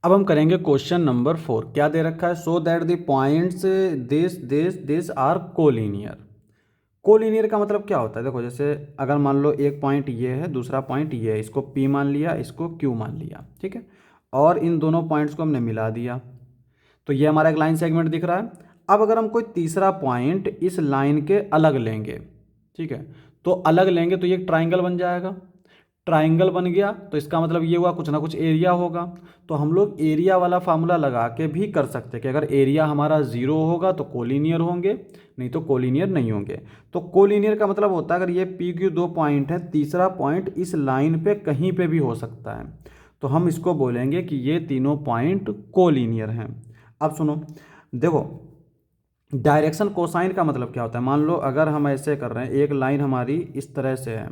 अब हम करेंगे क्वेश्चन नंबर 4। क्या दे रखा है? So that the points this this this are collinear. Collinear का मतलब क्या होता है? देखो, जैसे अगर मान लो एक पॉइंट ये है, दूसरा पॉइंट ये है, इसको P मान लिया, इसको Q मान लिया, ठीक है। और इन दोनों पॉइंट्स को हमने मिला दिया, तो ये हमारा एक लाइन सेगमेंट दिख रहा है। अब अगर हम कोई तीसरा पॉइंट इस लाइन के अलग लेंगे, ठीक है, तो अलग लेंगे तो ये एक ट्राइंगल बन जाएगा। ट्राइंगल बन गया तो इसका मतलब ये हुआ कुछ ना कुछ एरिया होगा। तो हम लोग एरिया वाला फार्मूला लगा के भी कर सकते हैं कि अगर एरिया हमारा जीरो होगा तो कोलिनियर होंगे, नहीं तो कोलिनियर नहीं होंगे। तो कोलिनियर का मतलब होता है अगर ये पी क्यू दो पॉइंट है, तीसरा पॉइंट इस लाइन पे कहीं पे भी हो सकता है, तो हम इसको बोलेंगे कि ये तीनों पॉइंट कोलिनियर हैं। अब सुनो, देखो, डायरेक्शन कोसाइन का मतलब क्या होता है? मान लो अगर हम ऐसे कर रहे हैं, एक लाइन हमारी इस तरह से है,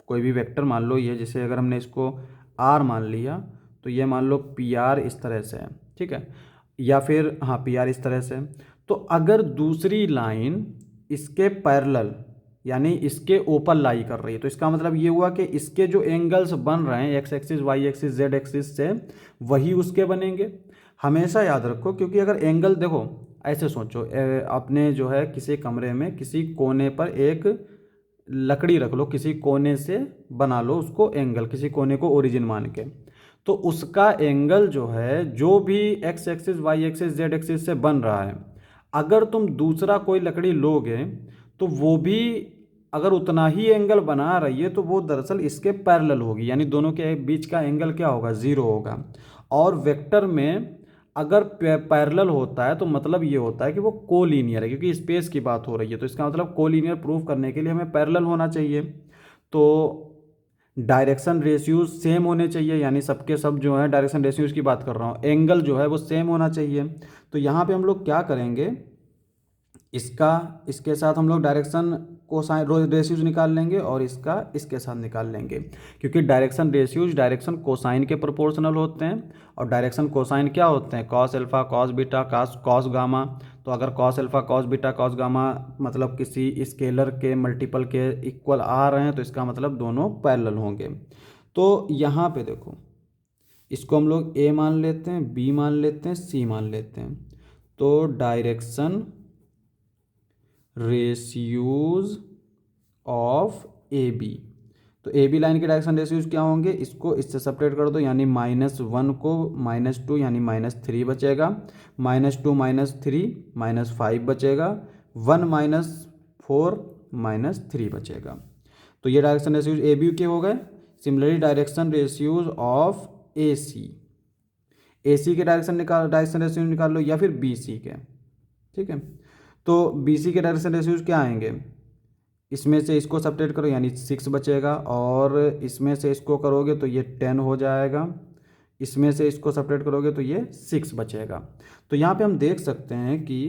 कोई भी वेक्टर मान लो ये, जैसे अगर हमने इसको आर मान लिया, तो ये मान लो पी आर इस तरह से है, ठीक है, या फिर हाँ पी आर इस तरह से है। तो अगर दूसरी लाइन इसके पैरेलल यानी इसके ऊपर लाई कर रही है, तो इसका मतलब ये हुआ कि इसके जो एंगल्स बन रहे हैं X axis Y axis Z axis से, वही उसके बनेंगे। हमेशा याद रखो, क्योंकि अगर एंगल देखो, ऐसे सोचो, अपने जो है किसी कमरे में किसी कोने पर एक लकड़ी रख लो, किसी कोने से बना लो उसको एंगल, किसी कोने को ओरिजिन मान के, तो उसका एंगल जो है, जो भी X axis Y axis Z axis से बन रहा है, अगर तुम दूसरा कोई लकड़ी लोगे तो वो भी अगर उतना ही एंगल बना रही है तो वो दरअसल इसके पैरेलल होगी, यानी दोनों के बीच का एंगल क्या होगा? ज़ीरो होगा। और वेक्टर में अगर पैरेलल होता है तो मतलब ये होता है कि वो कोलिनियर है, क्योंकि स्पेस की बात हो रही है, तो इसका मतलब कोलिनियर प्रूफ करने के लिए हमें पैरेलल होना चाहिए। तो डायरेक्शन रेशियोज सेम होने चाहिए, यानी सबके सब जो है डायरेक्शन रेशियोज की बात कर रहा हूँ, एंगल जो है वो सेम होना चाहिए। तो यहाँ पे हम लोग क्या करेंगे, इसका इसके साथ हम लोग डायरेक्शन कोसाइन रेशियोज निकाल लेंगे और इसका इसके साथ निकाल लेंगे, क्योंकि डायरेक्शन रेशियोज डायरेक्शन कोसाइन के प्रोपोर्शनल होते हैं। और डायरेक्शन कोसाइन क्या होते हैं? Cos alpha cos beta cos cos gamma. तो अगर cos alpha cos beta cos gamma मतलब किसी स्केलर के मल्टीपल के इक्वल आ रहे हैं, तो इसका मतलब दोनों पैरेलल होंगे। तो यहाँ पे देखो, इसको हम लोग ए मान लेते हैं, बी मान लेते हैं, सी मान लेते हैं। तो direction ratios of A B, तो ए बी लाइन के डायरेक्शन रेशियोज क्या होंगे? इसको इससे सेपरेट कर दो, यानी -1 को -2 यानी -3 बचेगा, -2 -3 -5 बचेगा, 1 -4 -3 बचेगा। तो ये डायरेक्शन रेशियोज ए बी के हो गए। सिमिलरली डायरेक्शन रेशियोज ऑफ ए सी के डायरेक्शन रेशियोज निकाल लो, या फिर बी सी के, ठीक है। तो बी सी के डायरेक्शन रेशियोज क्या आएंगे? इसमें से इसको सब्ट्रैक्ट करो यानी 6 बचेगा, और इसमें से इसको करोगे तो ये 10 हो जाएगा, इसमें से इसको सब्ट्रैक्ट करोगे तो ये 6 बचेगा। तो यहाँ पे हम देख सकते हैं कि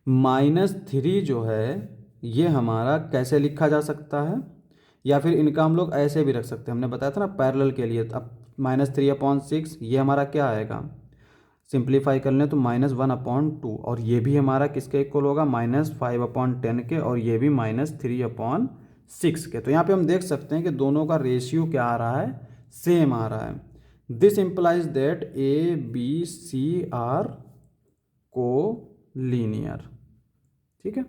-3 जो है ये हमारा कैसे लिखा जा सकता है, या फिर इनका हम लोग ऐसे भी रख सकते हैं। हमने बताया था ना पैरेलल के लिए, अब -3/6 ये हमारा क्या आएगा? सिंप्लीफाई कर लें तो -1/2, और ये भी हमारा किसके इक्वल होगा? -5/10 के, और ये भी -3/6 के। तो यहाँ पे हम देख सकते हैं कि दोनों का रेशियो क्या आ रहा है? सेम आ रहा है। This implies that A B C are collinear, ठीक है।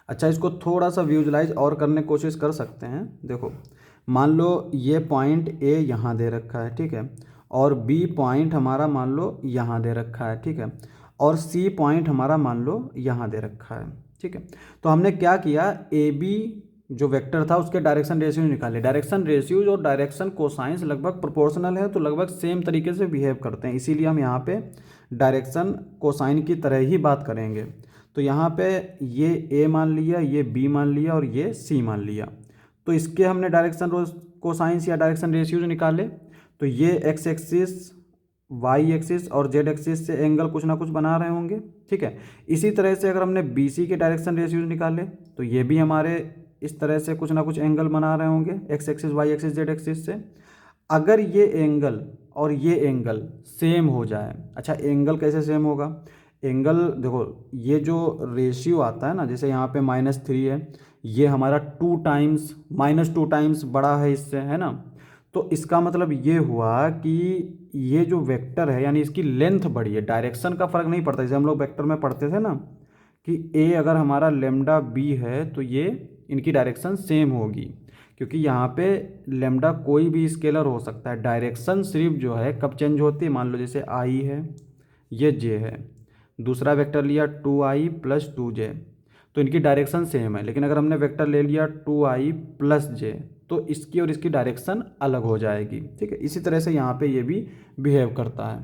अच्छा, इसको थोड़ा सा विजुलाइज और करने की कोशिश कर सकते हैं। देखो, मान लो ये पॉइंट ए यहाँ दे रखा है, ठीक है, और बी पॉइंट हमारा मान लो यहाँ दे रखा है, ठीक है, और सी पॉइंट हमारा मान लो यहाँ दे रखा है, ठीक है। तो हमने क्या किया, ए बी जो वेक्टर था उसके डायरेक्शन रेशियोज निकाले। डायरेक्शन रेशियोज और डायरेक्शन कोसाइंस लगभग प्रोपोर्शनल है, तो लगभग सेम तरीके से बिहेव करते हैं, इसीलिए हम यहाँ पे डायरेक्शन कोसाइन की तरह ही बात करेंगे। तो यहाँ पे ये ए मान लिया, ये बी मान लिया, और ये सी मान लिया। तो इसके हमने डायरेक्शन कोसाइंस या डायरेक्शन रेशियोज निकाले। तो ये एक्स एक्सिस वाई एक्सिस और जेड एक्सिस से एंगल कुछ ना कुछ बना रहे होंगे, ठीक है। इसी तरह से अगर हमने बी सी के डायरेक्शन रेशियोज निकाले तो ये भी हमारे इस तरह से कुछ ना कुछ एंगल बना रहे होंगे X axis Y axis Z axis से। अगर ये एंगल और ये एंगल सेम हो जाए, अच्छा एंगल कैसे सेम होगा? एंगल देखो, ये जो रेशियो आता है ना, जैसे यहाँ पे -3 है, ये हमारा 2 टाइम्स -2 टाइम्स बड़ा है इससे, है ना। तो इसका मतलब ये हुआ कि ये जो वेक्टर है यानी इसकी लेंथ बड़ी है, डायरेक्शन का फ़र्क नहीं पड़ता। जैसे हम लोग वेक्टर में पढ़ते थे ना कि ए अगर हमारा लेमडा बी है तो ये इनकी डायरेक्शन सेम होगी, क्योंकि यहाँ पे लेमडा कोई भी स्केलर हो सकता है, डायरेक्शन सिर्फ जो है कब चेंज होती है। मान लो जैसे आई है, ये जे है, दूसरा वेक्टर लिया 2i + 2j, तो इनकी डायरेक्शन सेम है। लेकिन अगर हमने वेक्टर ले लिया 2i + j, तो इसकी और इसकी डायरेक्शन अलग हो जाएगी। ठीक है, इसी तरह से यहाँ पे ये भी बिहेव करता है।